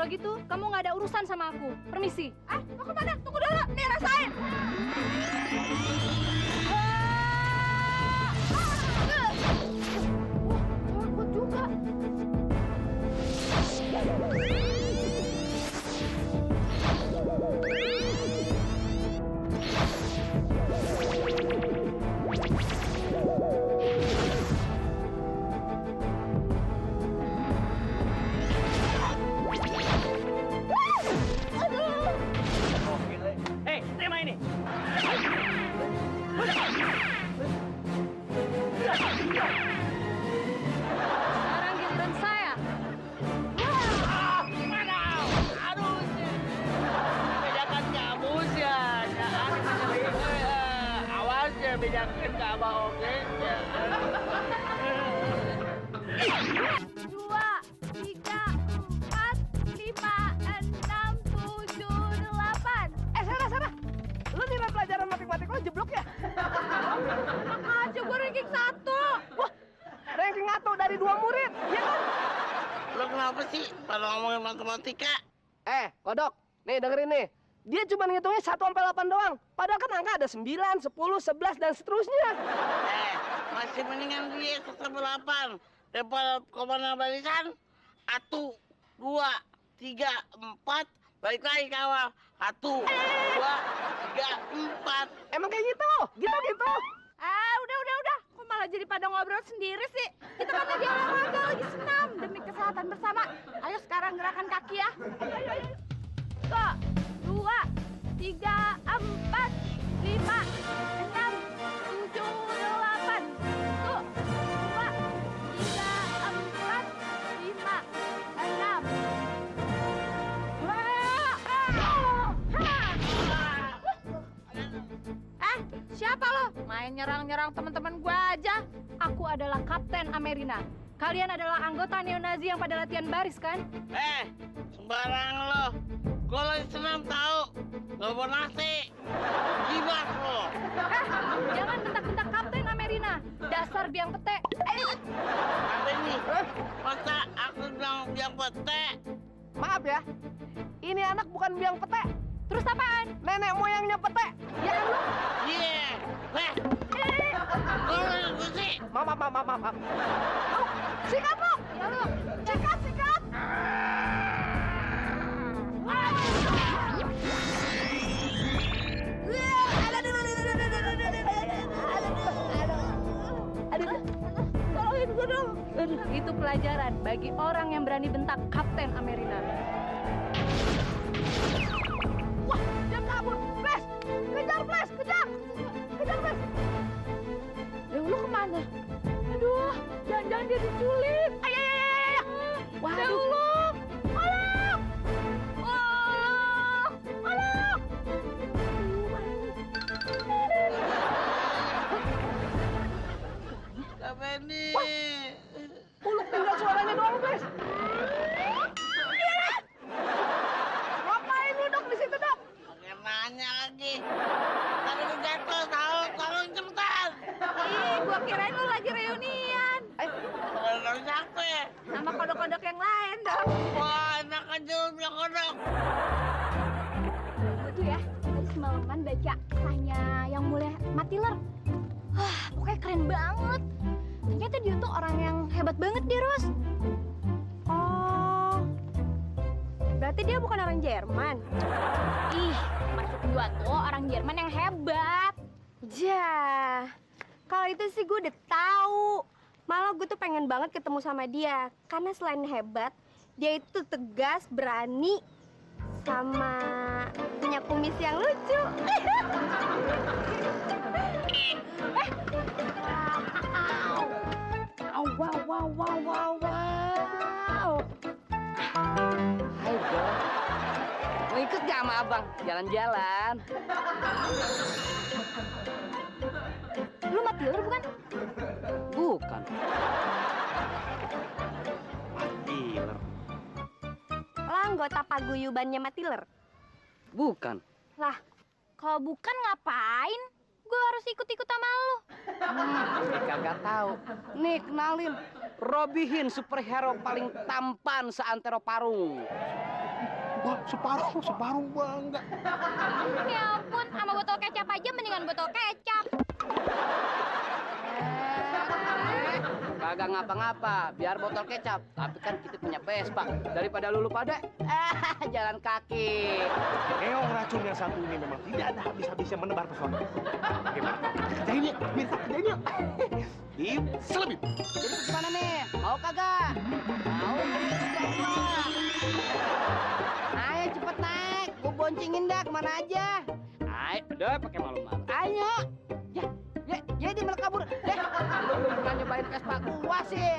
gitu, kamu nggak ada urusan sama aku. Permisi. Mau kemana? Tunggu dulu, nih rasain. Kuat juga. Hei, terima ini. Sekarang giliran saya. Gimana? Aduh, bedakan kamus ya. Awas ya, bedakan ke abah oke. 2, 3, 4, 5, 6, 7, 8. Sana. Lu nilai pelajaran matematik lo jeblok ya? Aja gue ranking 1. Wah, ranking 1 dari 2 murid, iya kan? Lo kenapa sih pada ngomongin matematika? Kodok, nih dengerin nih. Dia cuma ngitungnya 1 sampai 8 doang. Padahal kan angka ada 9, 10, 11, dan seterusnya. Masih mendingan dia 1,8 daripada komandan barisan. 1, 2, 3, 4, balik lagi ke awal. 1, 2, 3, 4. Emang kayak gitu? Gitu. Udah. Kok malah jadi pada ngobrol sendiri sih? Kita kan lagi olahraga, lagi senam. Demi kesehatan bersama. Ayo sekarang gerakan kaki ya. Ayo. Tuh, 2, 3, 4, 5, 6, 7, 8. Tuh, 2, 3, 4, 5, 6. Siapa lo? Main nyerang-nyerang teman-teman gua aja. Aku adalah Kapten Amerina. Kalian adalah anggota neo-Nazi yang pada latihan baris, kan? Sembarang lo. Kalau senam tahu, gak mau nasi. Gibas lo. Jangan bentak-bentak Kapten Amerina. Dasar biang pete. Apa ini? Masa aku bilang biang pete? Maaf ya, ini anak bukan biang pete. Terus apaan? Nenek moyangnya pete. Ya kan lu? Iya. Kalau itu sih. Maaf. Mau, sikat lu. Ya lu. Sikat. Tolongin gue dong. Itu pelajaran bagi orang yang berani bentak Kapten Amerina. Wah, dia kabur. Flash. Kejar, Flash. Kejar, Flash. Yang lu kemana? Aduh, jangan-jangan dia diculik. Ayo. Waduh. Apa ini? Uluk tinggal suaranya doang, Flash. Ngapain lu, Dok, di situ, Dok? Pakai nanya lagi. Tadi lu jatuh, tolong cepetan. Ih, gua kirain lu lagi reunian. Kalau siapa ya? Sama kodok-kodok yang lain dong. Wah, enak aja lu bilang kodok. Gue tuh ya, tadi semalaman baca kisahnya yang mulia Matiler. Wah, pokoknya keren banget. Ternyata dia tuh orang yang hebat banget deh, Ros. Oh, berarti dia bukan orang Jerman. Ih, maksud gua tuh orang Jerman yang hebat. Ja, kalau itu sih gue udah tahu. Malah gue tuh pengen banget ketemu sama dia. Karena selain hebat, dia itu tegas, berani, sama punya kumis yang lucu. Wow. Hai, Bang. Mau ikut gak sama Abang? Jalan-jalan. Lu Matiler bukan? Bukan. Matiler. Lah anggota paguyubannya Matiler? Bukan. Lah, kalau bukan ngapain? Gue harus ikut-ikut sama lu. Kagak tahu. Nih kenalin, Robby Hin, superhero paling tampan seantero Parung. Gua separuh gua enggak. Ya ampun, sama botol kecap aja mendingan botol kecap. Kagak ngapa-ngapa, biar botol kecap. Tapi kan kita punya Vespa. Daripada lu pada jalan kaki. Keong racun yang satu ini memang tidak ada habis-habisnya menebar pesona. Bagaimana? Kerjain yuk, minta kerjain yuk. Selebih. Jadi gimana nih? Mau kagak? Mau. Ayo cepet naik, gua boncengin dah kemana aja. Ayo, udah pakai malu-malu. Ayo. Ya dia malah kabur. Lu belum pernah nyobain Vespa gua sih.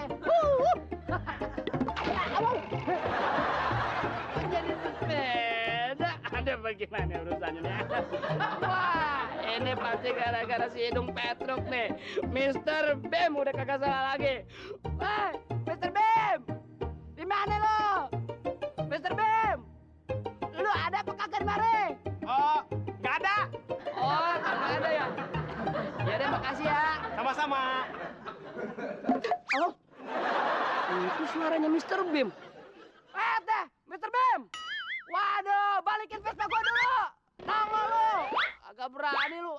Jadi sepeda. Ada bagaimana urusannya nih? Wah, ini pasti gara-gara si hidung Petruk nih. Mr. Bem udah kagak salah lagi. Wah, Mr. Bem, di mana lo? Mr. Bem, lu ada apa kagak mare? Oh, nggak ada. Oh, nggak ada ya? Ya deh, makasih ya. Sama-sama. Halo? Itu suaranya Mr. Bim. Teh, Mr. Bim. Waduh, balikin Vespa gua dulu. Nongol lu. Agak berani lu.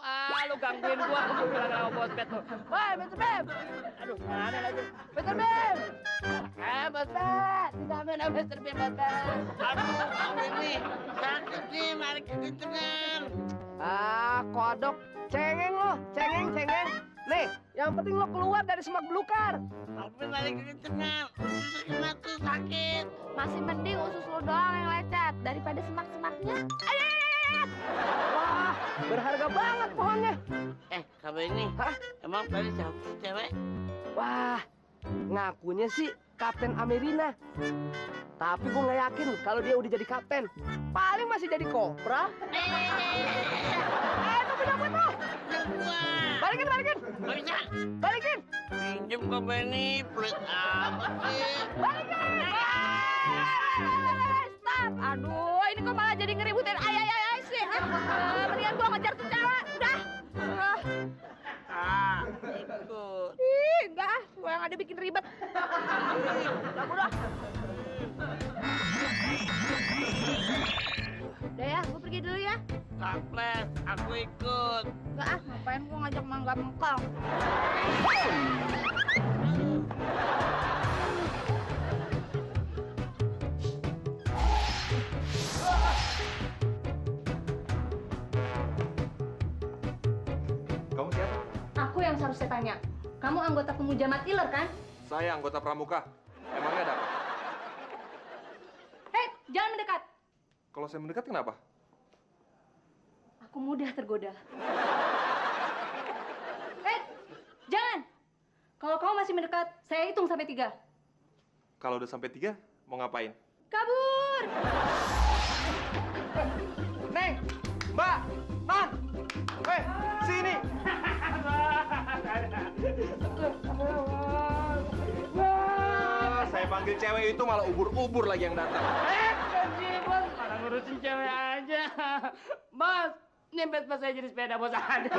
Lu gangguin gua. Gua bilang sama bos pet lu. Woi, Mr. Bim. Aduh, mana lagi? Mr. Bim. Bos pet. Dinamain Mr. Bim, bos pet. Aduh, kamu ini sakit nih, mari kekencengan. Kodok. Cengeng lo, cengeng. Nih, yang penting lo keluar dari semak belukar. Tapi mari kekencengan. Usus kena tuh sakit. Masih mending usus lu doang yang lecet daripada semak-semaknya. Wah, berharga banget pohonnya. Kamu ini, Hah? emang tadi siapa sih cewek? Wah, ngakunya sih Kapten Amerina. Tapi gue nggak yakin kalau dia udah jadi kapten. Paling masih jadi kopra. Tunggu dapat lo. Gua. Balikin. Gak bisa. Balikin. Pinjem ke Benny, pelit amat sih. Stop. Aduh, ini kok malah jadi ngeributin ay sih. Mendingan gua ngejar tuh cewek. Udah. Ikut. Enggak, gua yang ada bikin ribet. Udah. Udah ya, gua pergi dulu ya. Kaples, aku ikut. Enggak ngapain gua ngajak mangga mengkong. Kamu siapa? Aku yang seharusnya tanya. Kamu anggota pemuja Matiler kan? Saya anggota pramuka. Emangnya ada apa? Hei, jangan mendekat. Kalau saya mendekat kenapa? Aku mudah tergoda. Jangan. Kalau kamu masih mendekat, saya hitung sampai 3. Kalau udah sampai 3, mau ngapain? Kabur. Neng, Mbak, Non. Sini. Saya panggil cewek itu malah ubur-ubur lagi yang datang. Bos, malah ngurusin cewek aja. Bos, ini Vespa saya jadi sepeda bos ada.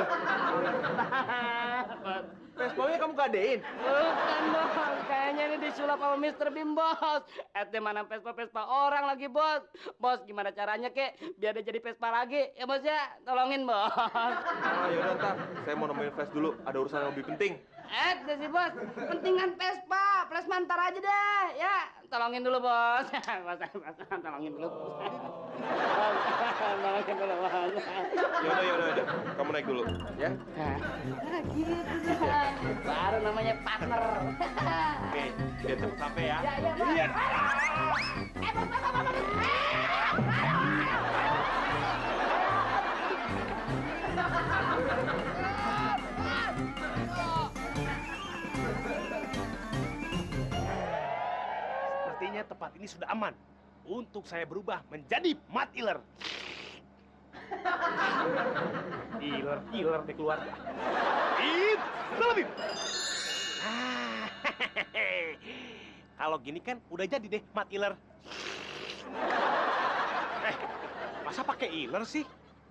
Bos. Vespa-nya kamu gadein? Bukan bos, kayaknya ini disulap sama Mr. Bim bos. Mana Vespa orang lagi bos. Bos, gimana caranya kek biar dia jadi Vespa lagi? Ya bos ya, tolongin bos. Yaudah ntar, saya mau nemuin Ves dulu. Ada urusan yang lebih penting. Deh sih bos, pentingan Vespa, plasma ntar aja deh. Ya, tolongin dulu bos. Bos, tolongin dulu. Bos, tolongin dulu bos. Yaudah. Kamu naik dulu, ya? Gitu dah. Baru namanya partner. Oke, biar cepet sampai ya. Ya, bos. Iya. Sepertinya tempat ini sudah aman untuk saya berubah menjadi Matiler. Iler di keluarga. Selebih. Kalau gini kan udah jadi deh Matiler. Masa pakai iler sih?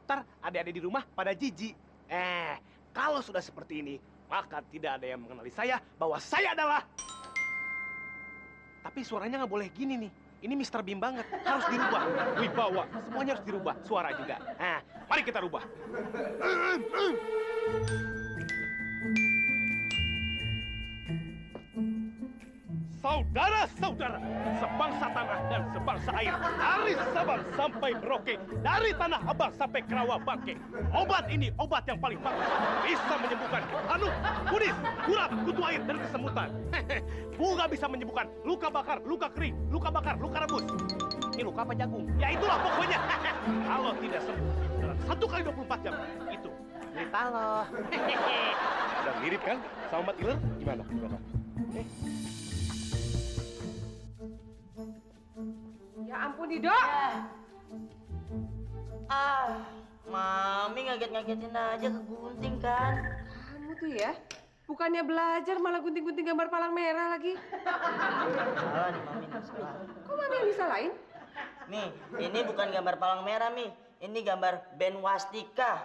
Ntar adik-adik di rumah pada jijik. Kalau sudah seperti ini, maka tidak ada yang mengenali saya bahwa saya adalah. Tapi suaranya nggak boleh gini nih. Ini Mr. Beam banget. Harus dirubah. Wibawa. Semuanya harus dirubah. Suara juga. Nah, mari kita rubah. Saudara-saudara, sebangsa tanah dan sebangsa air, dari Sabang sampai Merauke, dari Tanah Abang sampai Kerawabangke. Obat ini obat yang paling bagus, bisa menyembuhkan hanuk, kudis, kurap, kutu air, dan kesemutan. Bunga bisa menyembuhkan luka bakar, luka kering, luka bakar, luka rebus. Ini luka apa jagung? Ya itulah pokoknya. Kalau tidak sembuh dalam 1 kali 24 jam, itu cerita loh. Udah mirip kan sama Mat Iler? Gimana? Ya ampun, Dido. Mami ngaget-ngagetin aja kegunting kan. Kamu tuh ya, bukannya belajar malah gunting-gunting gambar palang merah lagi. Salah nih Mami, nih, salah. Kok Mami yang disalahin? Mi, ini bukan gambar palang merah, Mi. Ini gambar band Wastika.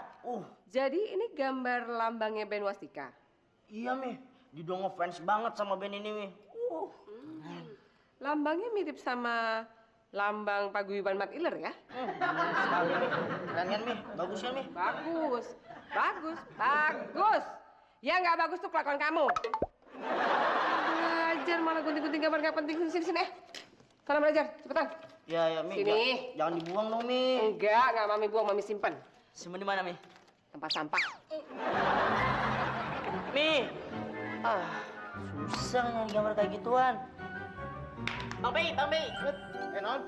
Jadi ini gambar lambangnya band Wastika. Iya, Mi. Dido ngefans banget sama band ini, Mi. Lambangnya mirip sama lambang paguyuban Mat Iler ya? Bener sekali, Mi. Keren kan, Mi? Bagus kan, Mi? Bagus, bagus, bagus. Ya nggak bagus tuh kelakuan kamu. Belajar malah gunting-gunting gambar nggak penting. Sini. Sana belajar, cepetan. Ya, Mi. Sini. Jangan dibuang dong, Mi. Nggak Mami buang, Mami simpan. Simpen di mana, Mi? Tempat sampah. Mi. Susah nyari gambar kayak gituan. Bang Bei. Non?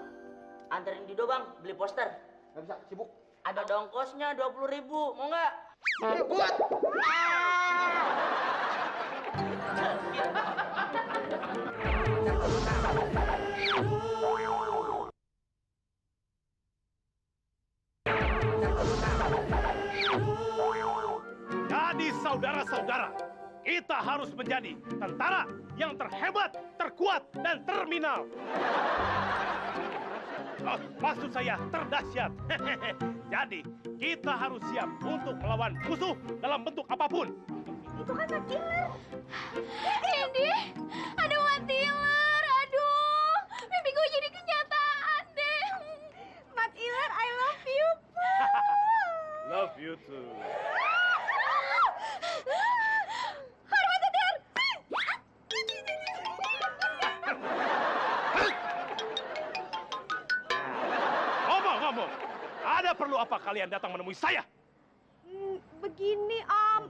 Anterin Dido, Bang. Beli poster. Nggak bisa, sibuk. Ada dongkosnya 20.000. Mau nggak? Ayo, buat! Jadi saudara-saudara, kita harus menjadi tentara yang terhebat, terkuat, dan terminal. Maksud saya terdahsyat. Jadi, kita harus siap untuk melawan musuh dalam bentuk apapun. Itu kan Mat Iler. Indi, aduh Mat Iler, aduh. Mimpi gue jadi kenyataan deh. Mat Iler, I love you. Love you too. Ngomong, ada perlu apa kalian datang menemui saya? Begini Om,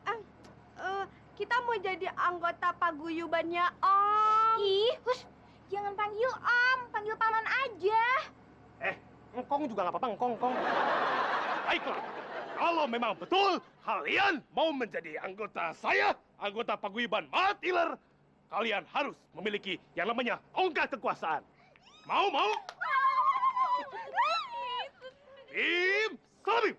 kita mau jadi anggota paguyubannya Om. Ih, hush, jangan panggil Om, panggil Paman aja. Engkong juga nggak apa-apa, engkong. Baiklah, kalau memang betul kalian mau menjadi anggota saya, anggota paguyuban Mat Iler, kalian harus memiliki yang namanya tongkat kekuasaan. Mau? Tim Salabim!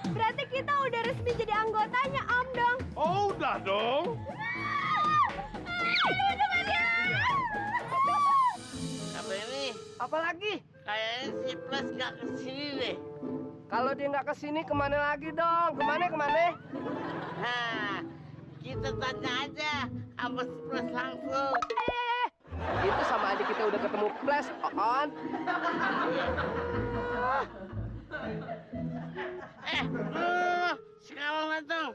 Berarti kita udah resmi jadi anggotanya Om dong. Oh, udah dong. Apa ini? Apalagi? Kayaknya si Plus nggak kesini deh. Kalau dia nggak kesini, kemana lagi dong? Kemana? Nah, kita tanya aja sama si Plus langsung. Itu sama adik kita udah ketemu Flash, On. Si Kalong datang.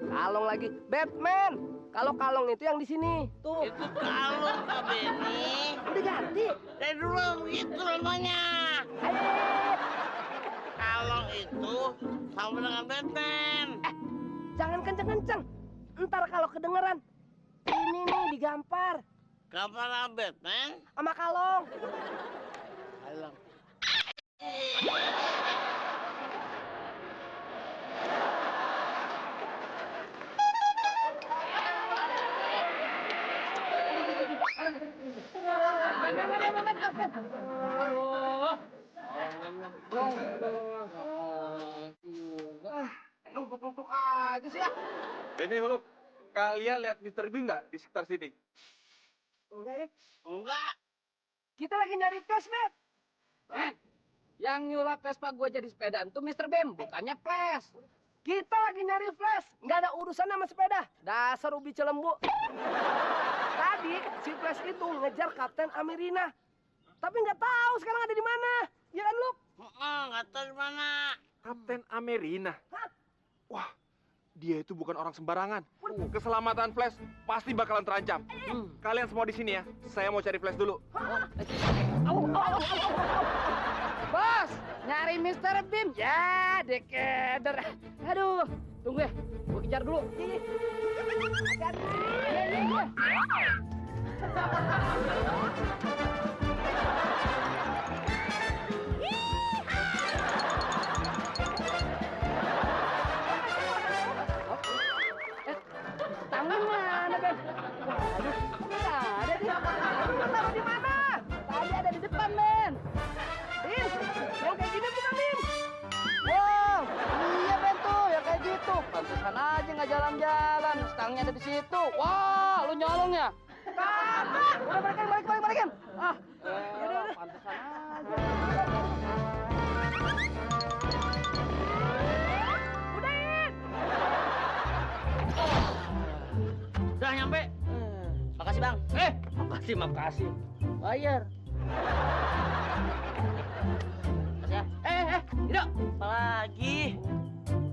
Kalong lagi, Batman. Kalau Kalong itu yang di sini, tuh. Itu Kalong, Kak Benny. Udah ganti. Dari dulu begitu namanya. Kalong itu sama dengan Batman. Jangan kenceng-kenceng. Ntar kalau kedengeran, ini nih digampar Kapan Batman? sama Kalong. Kalong. Nunggu-nunggu aja sih ya. Ini Huluk, kalian lihat Mr. Bean nggak di sekitar sini? Enggak. Kita lagi nyari tes, Matt. Yang nyulap Vespa gua jadi sepedaan tuh Mr. Bem, bukannya Flash. Kita lagi nyari flash, nggak ada urusan sama sepeda. Dasar ubi celembu. Tadi si flash itu ngejar Kapten Amerina, tapi nggak tahu sekarang ada di mana. Ya kan, Lup? Nggak tahu di mana. Kapten Amerina. Wah, dia itu bukan orang sembarangan. Keselamatan Flash pasti bakalan terancam. Kalian semua di sini ya. Saya mau cari Flash dulu. Bos, nyari Mr. Beam. Ya, dekeder. Aduh, tunggu ya. Gue kejar dulu. Hati-hati. Iya. Tangan mana, Ben? Waduh, nggak ada dia. Aduh, taruh di mana? Tadi ada di depan, Ben. Bim, yang kayak gini bukan, Bim? Wow, iya, Ben tuh, yang kayak gitu. Pantesan aja nggak jalan-jalan. Stangnya ada di situ. Wah, lu nyolong ya? Kagak. Udah, balikin. Ah, udah. Pantesan aja. Udah nyampe. Makasih bang. Makasih. Bayar. Makasih ya. Tidak. Apalagi?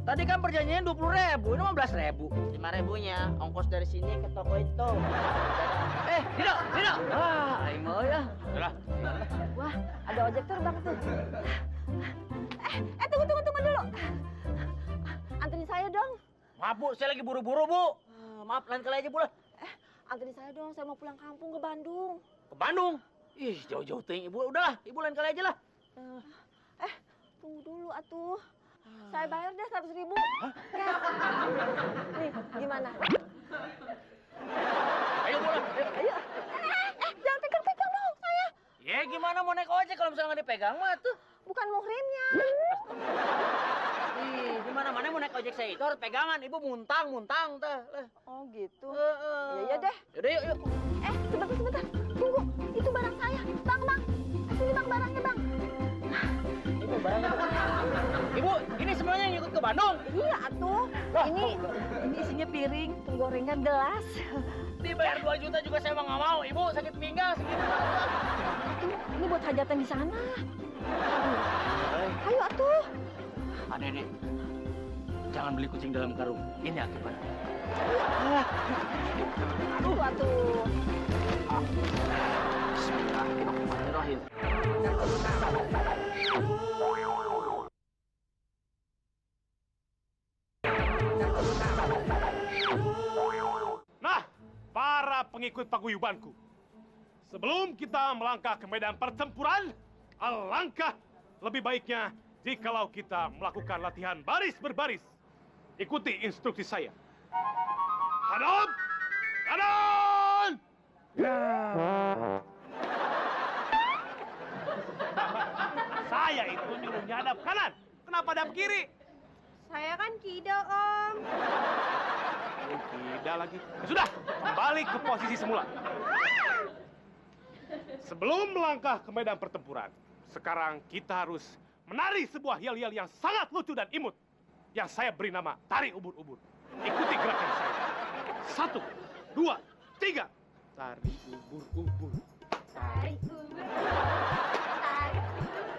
Tadi kan perjanjiannya 20.000, ini 15.000. 5.000-nya ongkos dari sini ke toko itu. Tidak. Aing mau ya. Udah. Wah, ada ojek terbang tuh. Tunggu dulu. Anterin saya dong. Maaf bu, saya lagi buru-buru bu. Maaf, lain kali aja bu lah. Anterin saya dong, saya mau pulang kampung ke Bandung. Ke Bandung? Ih, jauh-jauh ting. Ibu, udahlah. Ibu lain kali aja lah. Tunggu dulu atuh. Saya bayar deh 100.000. Ya. Nih, gimana? Ayo bu lah. Ayo. Jangan pegang-pegang dong saya. Ya gimana mau naik ojek kalau misalnya nggak dipegang mah tuh. Bukan muhrimnya. Ih, gimana mana mau naik ojek saya itu harus pegangan. Ibu muntang tuh. Oh gitu. Iya deh. Yaudah yuk. Sebentar. Tunggu, itu barang saya. Bang. Sini bang, barangnya bang. Ibu barangnya. Ibu, ini semuanya yang ikut ke Bandung. Iya atuh. Ini isinya piring, penggorengan, gelas. Dibayar 2 juta juga saya mah nggak mau. Ibu sakit pinggang segitu. Ini buat hajatan di sana. Ayo atuh. Adek, jangan beli kucing dalam karung. Ini akibatnya. Aduh atuh. Bismillahirrahmanirrahim. Nah, para pengikut paguyubanku. Sebelum kita melangkah ke medan pertempuran, alangkah lebih baiknya jikalau kita melakukan latihan baris berbaris. Ikuti instruksi saya. Hadap! Kanan! Saya itu nyuruhnya hadap kanan. Kenapa hadap kiri? Saya kan kidal, Om. Tidak lagi. Ya sudah, kembali ke posisi semula. Sebelum melangkah ke medan pertempuran, sekarang kita harus menari sebuah yel-yel yang sangat lucu dan imut. Yang saya beri nama Tari Ubur-Ubur. Ikuti gerakan saya. 1, 2, 3. Tari ubur-ubur. Tarik ubur.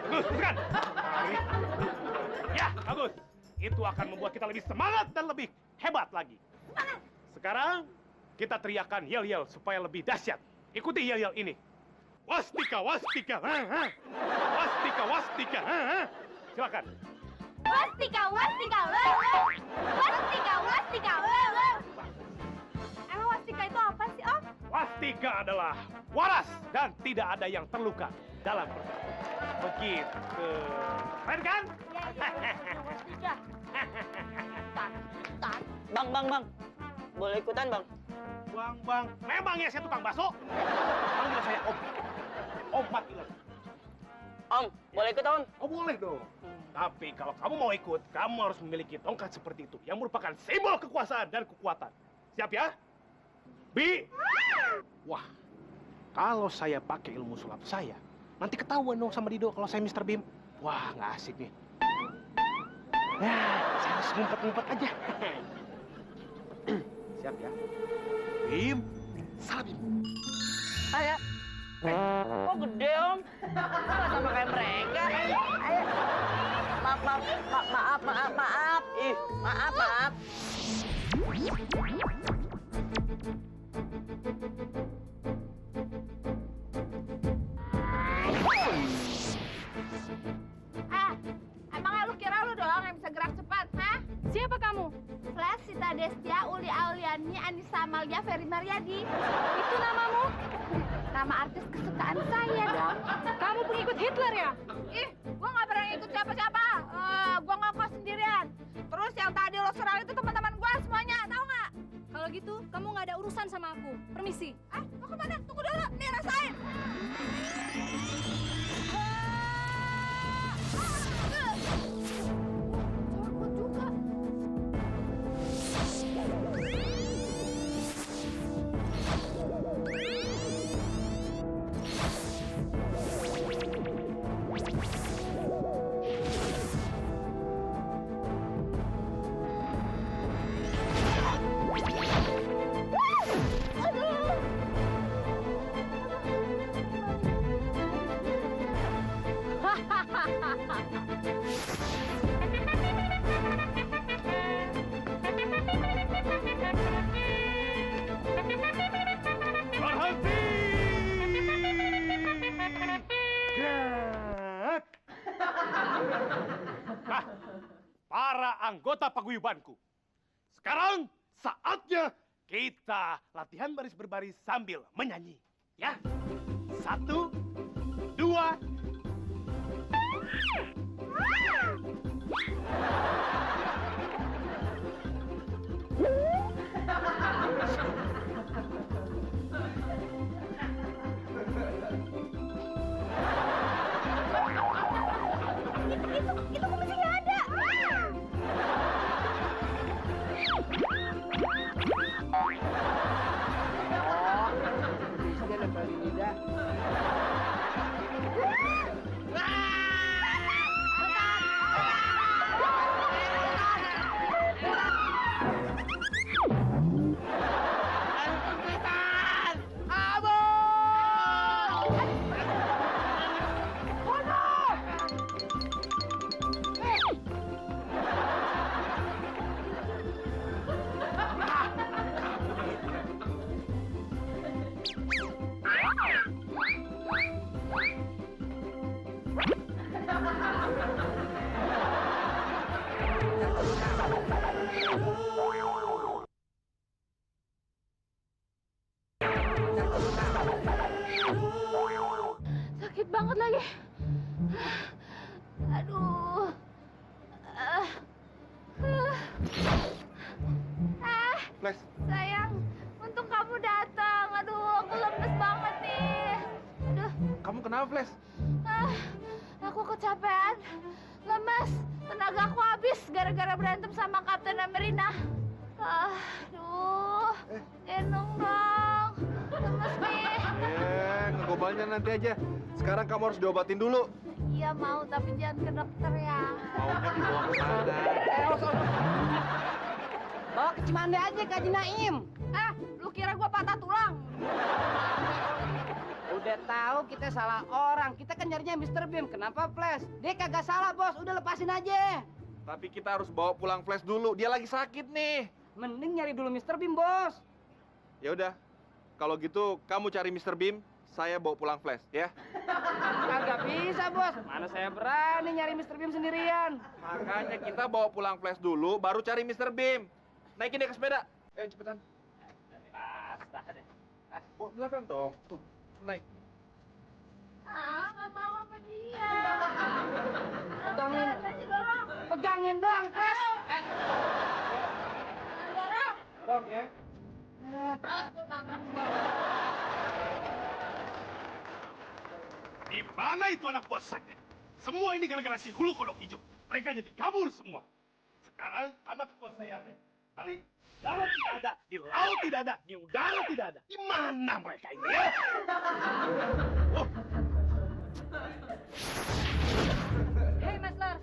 Bagus, teruskan. Tari ubur. Ya, bagus. Itu akan membuat kita lebih semangat dan lebih hebat lagi. Sekarang, kita teriakan yel-yel supaya lebih dahsyat. Ikuti yel-yel ini. Wastika, wastika. Wastika. Silakan. Wastika. Emang wastika itu apa sih, Om? Wastika adalah waras dan tidak ada yang terluka dalam pertempuran. Begitu. Keren kan? Wastika. Bang. Boleh ikutan, Bang? Bang. Memangnya saya tukang bakso? Panggil saya Om. Om Matilan. Om, boleh ikut, Om? Oh boleh dong. Tapi kalau kamu mau ikut, kamu harus memiliki tongkat seperti itu. Yang merupakan simbol kekuasaan dan kekuatan. Siap ya? Bi! Wah, kalau saya pakai ilmu sulap saya, nanti ketahuan dong sama Dido kalau saya Mr. Beam. Wah, nggak asik nih. Saya harus ngumpet-ngumpet aja. Siap ya. Bim, salah Bim. Ayo. Kok gede om? Nggak sama kayak mereka. Ayo. Maaf. Ih, maaf. Emangnya lu kira lu doang yang bisa gerak cepat, ha? Siapa kamu? Flash, Sita Destia, Uli Auliani, Anissa Amalia, Ferry Mariadi. Itu namamu? Nama artis kesukaan saya dong. Kamu pengikut Hitler ya? Ih, gua nggak pernah ikut siapa-siapa. Gua ngokos sendirian. Terus yang tadi lo serang itu teman-teman gua semuanya, tahu nggak? Kalau gitu, kamu nggak ada urusan sama aku. Permisi. Mau kemana? Tunggu dulu. Nih, rasain. Cokot juga. Berhenti! Gerak! Nah, para anggota paguyubanku. Sekarang saatnya kita latihan baris berbaris sambil menyanyi. Ya? 1, 2. Itu kok masih nggak ada? Bisa nempel di lidah. Sakit banget lagi. Aduh. Flash, Sayang, untung kamu datang. Aduh, aku lemes banget nih. Aduh, kamu kenapa Flash? aku kecapean, lemes, tenagaku habis gara-gara berantem sama Kapten Amerina. Aduh, gendong dong. Lemes nih. Ngegobalnya nanti aja. Sekarang kamu harus diobatin dulu. Iya mau, tapi jangan ke dokter ya. Maunya dibawa ke mana? Bawa ke Cimande aja ke Haji Naim. Lu kira gua patah tulang? Udah tahu kita salah orang. Kita kan nyarinya Mr. Beam. Kenapa Flash? Dia kagak salah, Bos. Udah lepasin aja. Tapi kita harus bawa pulang Flash dulu. Dia lagi sakit nih. Mending nyari dulu Mr. Beam, Bos. Ya udah. Kalau gitu kamu cari Mr. Beam, saya bawa pulang Flash, ya. Kagak bisa, Bos. Mana saya berani nyari Mr. Beam sendirian. Makanya kita bawa pulang Flash dulu, baru cari Mr. Beam. Naikin dia ke sepeda. Ayo cepetan. Bawa belakang dong. Tuh, naik. Nggak mau sama dia. Pegangin. Pegangin dong, Dong ya. Di mana itu anak buah saya? Semua ini gara-gara si hulu kodok hijau. Mereka jadi kabur semua. Sekarang anak buah saya dari darat tidak ada, di laut tidak ada, di udara tidak ada. Di mana mereka ini? Ya? Oh, Hei Mas Lars,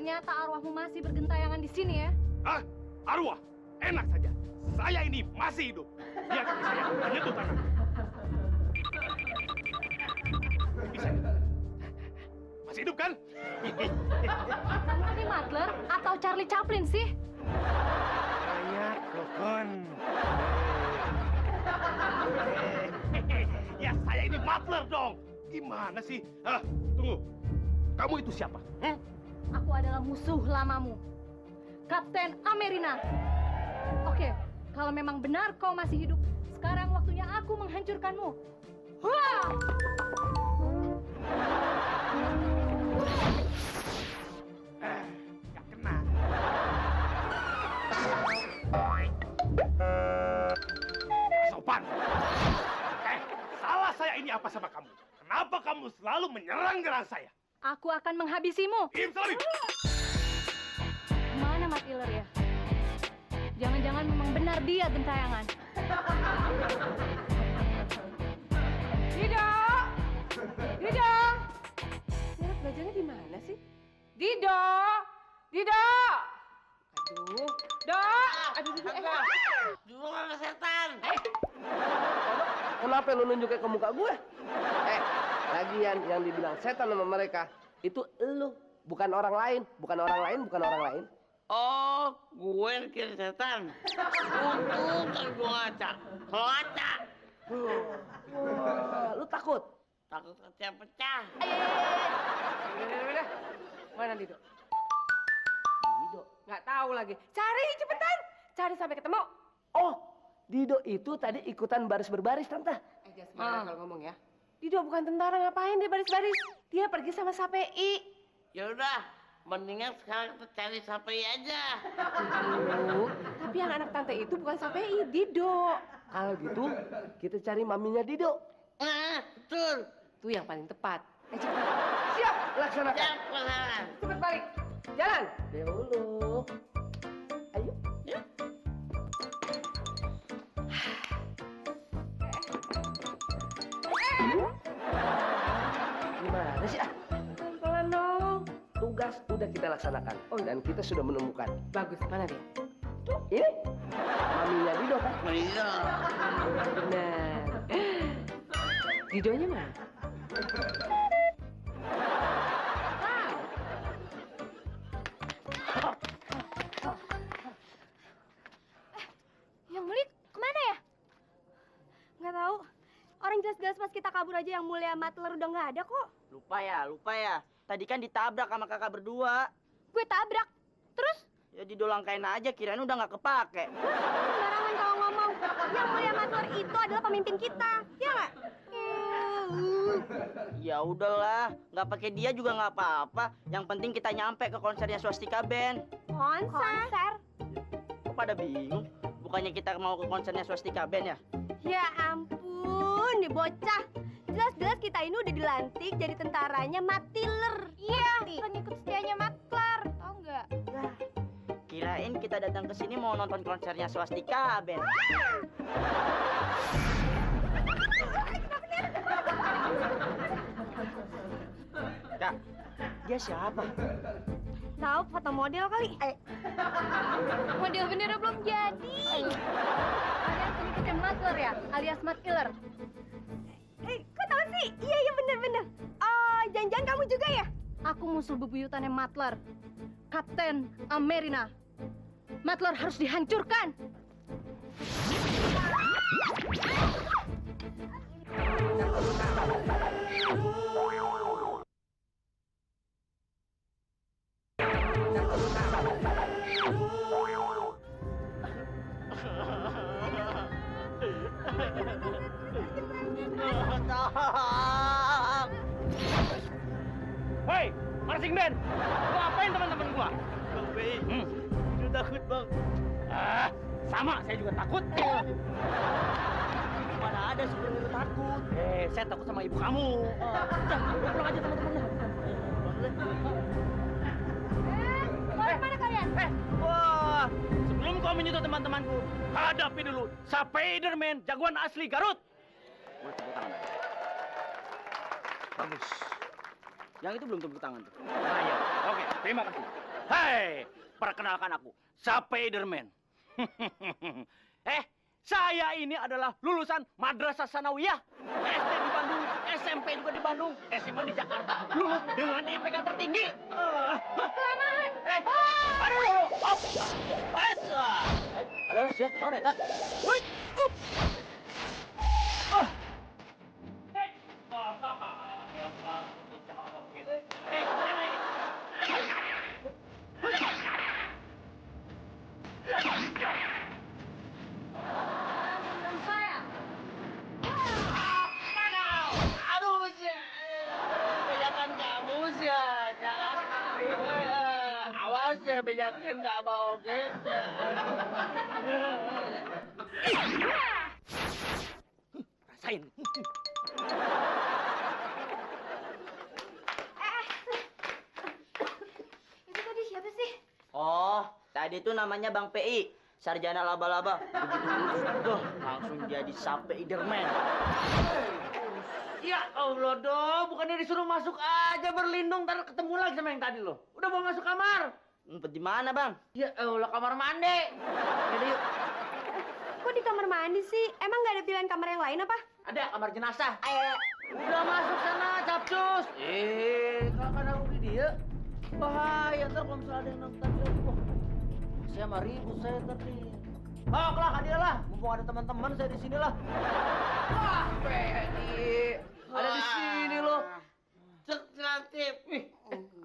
Ternyata arwahmu masih bergentayangan di sini ya. Ah, arwah, enak saja. Saya ini masih hidup. Lihat kaki saya menyentuh tanah. Bisa. Masih hidup kan? Kamu ini Matler atau Charlie Chaplin sih? Saya Kokon. Ya saya ini Matler dong. Gimana sih? Ah, tunggu. Kamu itu siapa? Aku adalah musuh lamamu, Kapten Amerina. Oke, kalau memang benar kau masih hidup, sekarang waktunya aku menghancurkanmu. Wah! Gak kena. Sopan. Salah saya ini apa sama kamu? Kenapa kamu selalu menyerang saya? Aku akan menghabisimu. Diam, Salim! Mana Mat Iler ya? Jangan-jangan memang benar dia gentayangan. Dido! Dido! Merek belajarnya di mana sih? Dido! Dido! Aduh, Dok! Aduh, Dulu ada setan. Kenapa lu nunjuk ke muka gue? Lagian yang dibilang setan sama mereka itu elu, bukan orang lain, bukan orang lain, bukan orang lain. Oh, gue yang kira setan. Untung kan gue ngaca. Kalau ngaca, Wah, lu takut? takut pecah-pecah. Udah. Mana Dido? Dido. Nggak tahu lagi. Cari cepetan. Cari sampai ketemu. Oh, Dido itu tadi ikutan baris berbaris, Tante. Jangan sembarangan kalau ngomong ya. Dido bukan tentara, ngapain dia baris-baris? Dia pergi sama SAPI. Ya udah, mendingan sekarang kita cari sampai aja. Tapi yang anak tante itu bukan SAPI, Dido. Kalau gitu, kita cari maminya Dido. Betul. Itu yang paling tepat. Cepat. Siap, laksanakan. Siap, pasangan. Cepet balik. Jalan. Dulu. Ayo. Gimana sih? Pelan dong. Tugas udah kita laksanakan. Dan kita sudah menemukan. Bagus, mana dia? Ini maminya Dido kan? Bener. Benar. Didonya mana? Yang Mulia kemana ya? Nggak tahu. Orang jelas-jelas pas kita kabur aja yang mulia Matler udah nggak ada kok. Lupa ya. Tadi kan ditabrak sama kakak berdua. Gue tabrak. Terus? Ya didolangkain aja, kirain udah nggak kepake. Sembarangan kalau ngomong. Yang mulia Matler itu adalah pemimpin kita. Ya nggak? Ya udahlah, nggak pakai dia juga nggak apa-apa. Yang penting kita nyampe ke konsernya Swastika Band. Konser? Kok pada bingung? Bukannya kita mau ke konsernya Swastika Band ya? Ya ampun, nih bocah. Jelas-jelas kita ini udah dilantik jadi tentaranya Matler. Iya, pengikut setianya Matler. Tahu nggak? Kirain kita datang ke sini mau nonton konsernya Swastika Band. Kak, dia siapa? Tahu foto model kali? Model bendera belum jadi. Kalian pengikutnya Matler ya, alias Mat Iler. Kok tahu sih? Iya bener-bener. Oh, jangan-jangan kamu juga ya? Aku musuh bebuyutannya Matler, Kapten Amerina. Matler harus dihancurkan. Hei, marching band! Lu ngapain teman-teman gua? Bang Bey, udah takut bang. Ah, sama, saya juga takut. Mana ada sebenarnya takut. Saya takut sama ibu kamu. Udah, lu pulang aja teman-temannya. Mau kemana kalian? Wah, sebelum kau menyentuh teman-temanku, hadapi dulu Spiderman, jagoan asli Garut. Boleh tepuk tangan. Bagus. Yang itu belum tepuk tangan tuh. Nah, ya. Oke, terima kasih. Hei, perkenalkan aku, Spiderman. Saya ini adalah lulusan Madrasah Sanawiyah. SD di Bandung, SMP juga di Bandung, SMA di Jakarta. Lulus dengan IPK tertinggi. Aduh, aduh, siap, tahu deh, tak? Wih, bejakan nggak mau gitu. Rasain. Itu tadi siapa sih? Oh, tadi itu namanya Bang PI, sarjana laba-laba. Begitu lulus, langsung jadi Spiderman. Ya Allah, bukannya disuruh masuk aja berlindung, ntar ketemu lagi sama yang tadi lo. Udah mau masuk kamar. Ngumpet di mana, Bang? Ya Allah, kamar mandi. Jadi yuk. Kok di kamar mandi sih? Emang nggak ada pilihan kamar yang lain apa? Ada kamar jenazah. Udah masuk sana, capcus. Kalau kan aku di dia, bahaya ntar kalau misalnya ada yang nonton lagi. Wah, saya mah ribut saya ntar nih. Oh, lah hadiah lah. Mumpung ada teman-teman saya di sini lah. Wah, Pedi. Ada di sini loh. Sensitif. Wih,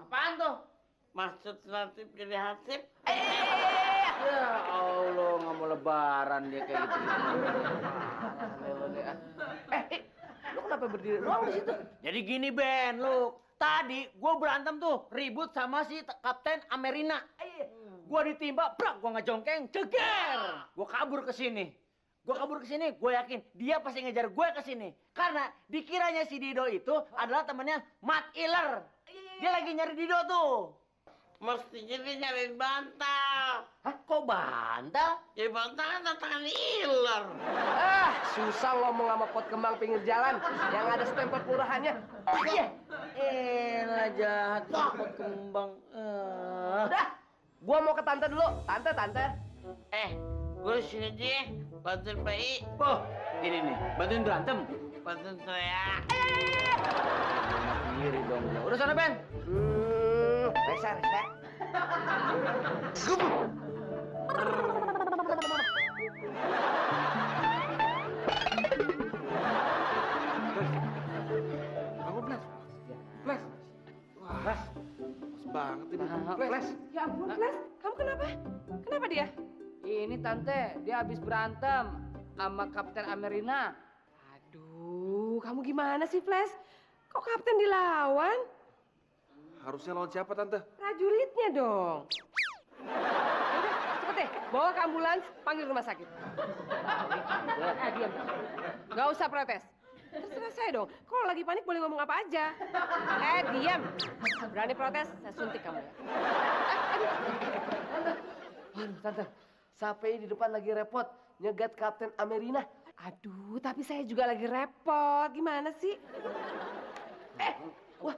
apaan tuh? Maksud sensitif jadi hasib? Ya Allah, nggak mau lebaran dia kayak gitu. Lu kenapa berdiri doang di situ? Jadi gini Ben, lu. Tadi gue berantem tuh, ribut sama si Kapten Amerina. Gue ditimpa, brak, gue ngejongkeng, ceger. Gue kabur ke sini. Gue yakin dia pasti ngejar gue ke sini. Karena dikiranya si Dido itu adalah temannya Matt Iler. Dia lagi nyari Dido tuh. Mestinya dia nyariin bantal. Hah? Kok bantal? Ya bantal kan tantangan Iler. Susah ngomong sama pot kembang pinggir jalan yang ada stempel kelurahannya. Iya. Elah jahat pot kembang. Udah, gua mau ke tante dulu. Tante. Gue sini aja, bantuin PI. Oh, ini nih, bantuin berantem. Bantuin saya. Sendiri dong. Udah sana, Ben. Resa. Bangun, Flash. Flash. Wah, Flash. Pas banget ini. Flash. Ya ampun, Flash. Kamu kenapa? Kenapa dia? Ini tante, dia habis berantem sama Kapten Amerina. Aduh, kamu gimana sih, Flash? Kok Kapten dilawan? Harusnya lawan siapa, Tante? Prajuritnya dong. Udah, cepet deh. Bawa ke ambulans, panggil rumah sakit. Diam. Gak usah protes. Terserah saya dong. Kalau lagi panik boleh ngomong apa aja. Diam. Berani protes, saya suntik kamu ya. Aduh, tante, Sapi di depan lagi repot nyegat Kapten Amerina. Aduh, tapi saya juga lagi repot. Gimana sih? Wah,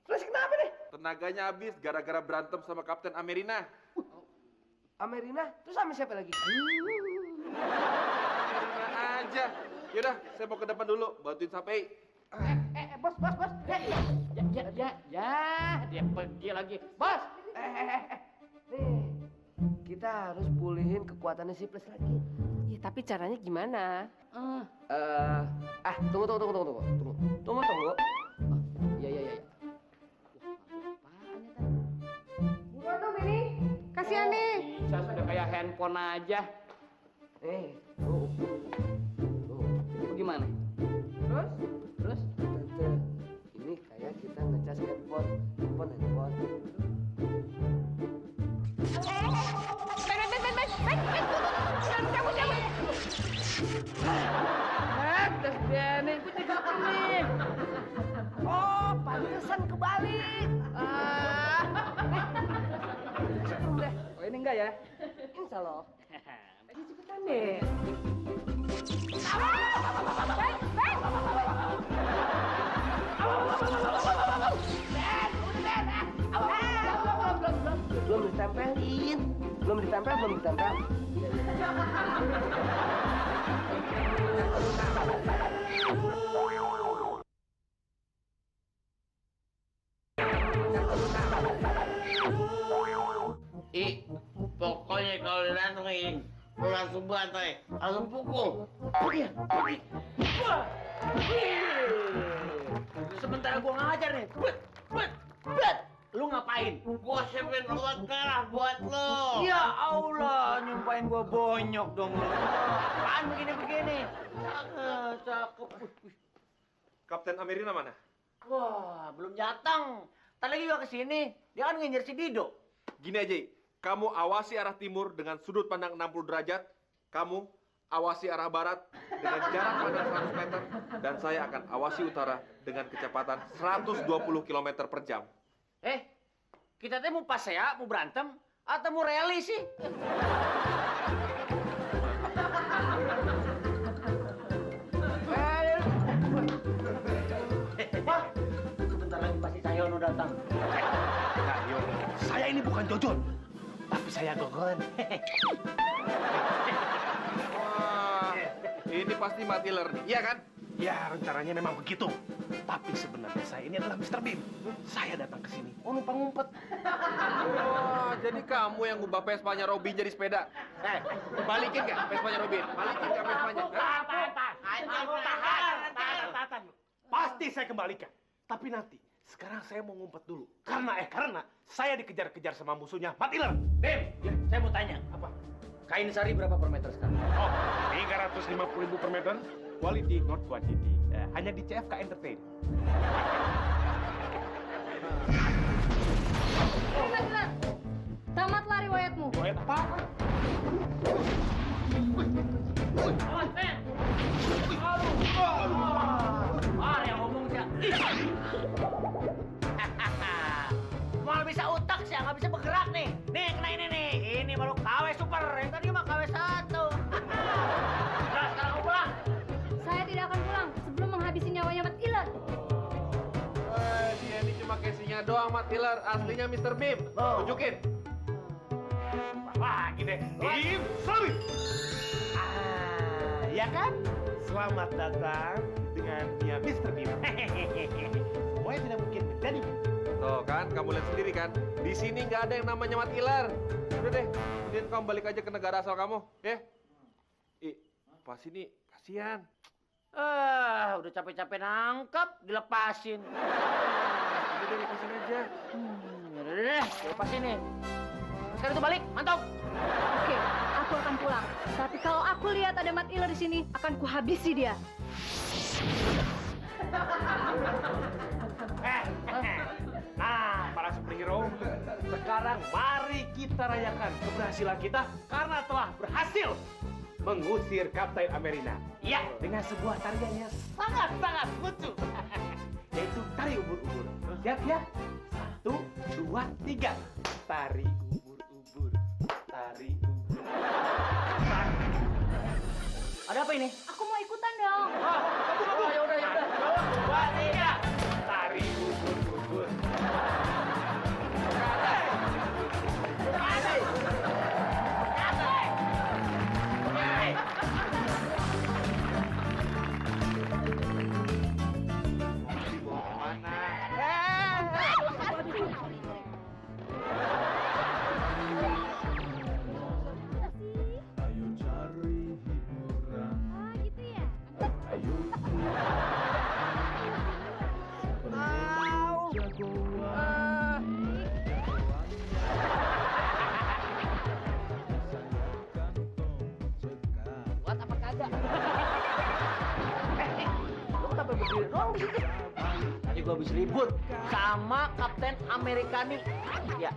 Flash kenapa nih? Tenaganya habis gara-gara berantem sama Kapten Amerina. Amerina, terus sama siapa lagi? Amerina aja. Yaudah, saya mau ke depan dulu, bantuin Sapi. Bos. Ya, dia pergi lagi. Bos, nih, kita harus pulihin kekuatannya si Flash lagi. Ya, tapi caranya gimana? Tunggu. Ya. Bukan dong ini. Kasihan nih. Bisa sudah kayak handphone aja. Tuh. Gimana? Terus? Tante, ini kayak kita ngecas handphone. Terus dia nih, gue juga nih. Oh, pantesan kebalik. Oh, ini enggak ya? Insya Allah. Cepetan deh. Belum ditempel, belum ditempel. Pokoknya kalau didatengin, lu langsung bantai, langsung pukul. Pergi. Wah. Sementara gua ngajar nih. Bet. Lu ngapain? Gua siapin obat merah buat lu. Ya Allah, nyumpain gua bonyok dong lu. Apaan begini? Cakep. Kapten Amerina mana? Wah, belum datang. Tadi lagi gua kesini, dia kan ngincer si Dido. Gini aja, kamu awasi arah timur dengan sudut pandang 60 derajat. Kamu awasi arah barat dengan jarak pandang 100 meter. Dan saya akan awasi utara dengan kecepatan 120 km per jam. Kita teh mau pas ya, mau berantem, atau mau rally sih? Wah, sebentar lagi pasti Cahyono datang. Cahyo, saya ini bukan Jojon, tapi saya Gogon. Wah, ini pasti Matiler nih, iya kan? Ya, rencananya memang begitu. Tapi sebenarnya saya ini adalah Mr. Beam. Saya datang ke sini mau numpang ngumpet. Wah, jadi kamu yang ngubah Vespanya Robin jadi sepeda. Balikin nggak Vespanya Robin? Balikin nggak Vespanya? Tahan. Pasti saya kembalikan. Tapi nanti, sekarang saya mau ngumpet dulu. Karena saya dikejar-kejar sama musuhnya, Matiler. Bim, saya mau tanya. Apa? Kain sari berapa per meter sekarang? Oh, 350.000 per meter. Quality, not quantity. Hanya di CFK Entertain. Matiler, tamatlah riwayatmu. Riwayat apa? Yang ngomong siya. Malah bisa utak sih, nggak bisa bergerak nih. Nih, kena ini nih. Ini baru KW super. Yang tadi mah KW 1. Nah, sekarang kamu pulang. Saya tidak akan pulang sebelum menghabisi nyawanya Matiler. Dia ini cuma casingnya doang, Matiler. Aslinya Mr. Beam. Tunjukin. Lagi deh. Beam, sorry. Ya kan? Selamat datang dengan dia Mr. Beam. Semuanya tidak mungkin menjadi. Tuh kan, kamu lihat sendiri kan. Di sini nggak ada yang namanya Matiler. Udah deh, kemudian kamu balik aja ke negara asal kamu, ya? Pas ini kasihan. Udah capek-capek nangkep, dilepasin. Udah deh, lepasin aja. Udah deh, lepasin nih. Sekarang itu balik, mantap. Oke, aku akan pulang. Tapi kalau aku lihat ada Matiler di sini, akan kuhabisi dia. Nah, para superhero, sekarang mari kita rayakan keberhasilan kita karena telah berhasil mengusir Kapten Amerina. Iya. Dengan sebuah tarian yang sangat-sangat lucu. Yaitu tari ubur-ubur. Siap ya? 1, 2, 3. Tari ubur-ubur. Tari ubur. Ada apa ini? Aku mau ikutan dong. Ya udah. 1, 2, 3. Tari ubur-ubur. Oh, gitu ya? Buat apa kagak? Lu kenapa berdiri doang di situ? Tadi gua habis ribut sama Kapten Amerikani. Ya.